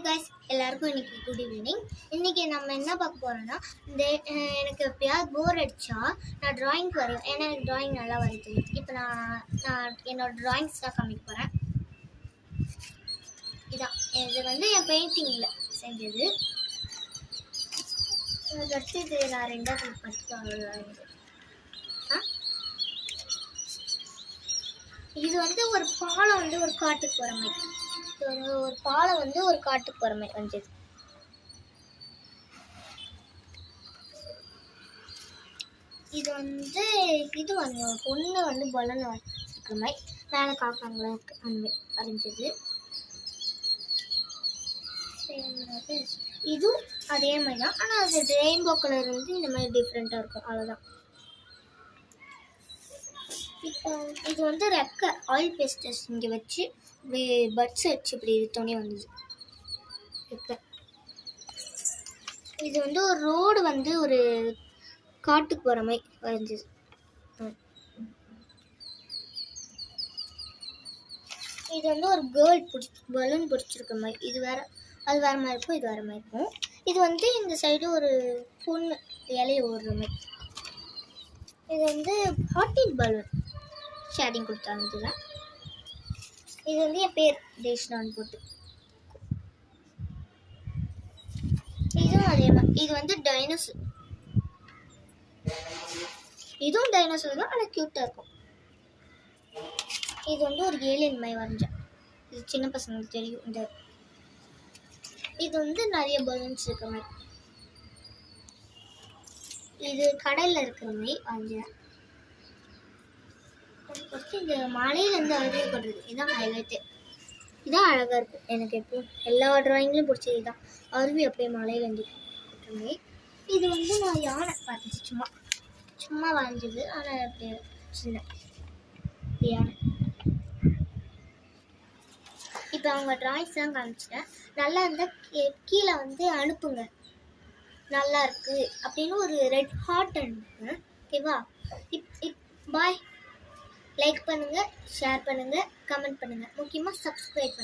guys, எல்லாருக்கும் இன்னைக்கு good evening. இன்னைக்கு நம்ம என்ன பார்க்க போறோம்னா, எனக்கு எப்பயாவது போர் அடிச்சா நான் டிராயிங் வரைவேன். ஏன்னா எனக்கு டிராயிங் நல்லா வரைய. இப்போ நான் என்னோட டிராயிங்ஸ் தான் காமிக்க போறேன். இதான் இது என் பெயிண்டிங்ல செஞ்சது. அடுத்து இது நான் ரெண்டாவது படித்து இது ஒரு பாலம் ஒரு காட்டுக்கு போகிற மாதிரி. ஒரு பாலம் ஒரு காட்டுக்கு போகிற மாதிரி வந்தது. இது இது பொண்ணு பலூன் இருக்கிற மாதிரி மேலே காக்காங்களா இருக்கு அந்த மாதிரி வரைஞ்சது. இதுவும் அதே மாதிரி தான், ஆனால் அது ரெயின்போ கலர் இந்த மாதிரி டிஃப்ரெண்ட்டாக இருக்கும், அவ்வளோதான். இப்போ இது ரெக்க ஆயில் பேஸ்டர்ஸ் இங்கே வச்சு இப்படி பட்ஸ் வச்சு இப்படி துணி வந்தது ரெக்க. இது ஒரு ரோடு ஒரு காட்டுக்கு போகிற மாதிரி வரைஞ்சது. இது ஒரு கேர்ள் பலூன் பிடிச்சிருக்க மாதிரி. இது வேறு, அது வேறு மாதிரி இருக்கும், இது வேறு மாதிரி இருக்கும். இது இந்த சைடு ஒரு பொண்ணு இலையை ஓடுற மாதிரி. இது ஹாட்டின் பலூன் ஷேடிங் கொடுத்தாங்க. இதுதான் இது என் பேர் தேஷ்னான்னு போட்டு. இதுவும் அதே மாதிரி. இது டைனோசர். இதுவும் டைனோசர் தான், ஆனால் க்யூட்டாக இருக்கும். இது ஒரு ஏலியன் மாதிரி வரைஞ்சேன். இது சின்ன பசங்களுக்கு தெரியும். இது நிறைய பலூன்ஸ் இருக்கிற மாதிரி. இது கடையில் இருக்கிற மாதிரி வரைஞ்சேன். இந்த மலையிலேருந்து அருவி படுறது, இதுதான் ஹைலைட்டு. இதான் அழகாக இருக்கும். எனக்கு எப்பவும் எல்லா ட்ராயிங்லையும் பிடிச்சது இதுதான், அருவி அப்படியே மலையிலேருந்து போட்டுருமே. இது நான் யானை பார்த்துச்சு, சும்மா வரைஞ்சது. ஆனால் அப்படியே சின்ன யானை. இப்போ அவங்க ட்ராயிங்ஸ்லாம் காமிச்சிட்டேன். நல்லா இருந்தால் கீழே அனுப்புங்க, நல்லா இருக்கு அப்படின்னு ஒரு ரெட் ஹார்ட் அனுப்புங்க. ஓகேவா? பாய். லைக் பண்ணுங்கள், ஷேர் பண்ணுங்கள், கமெண்ட் பண்ணுங்கள், முக்கியமாக சப்ஸ்கிரைப் பண்ணுங்கள்.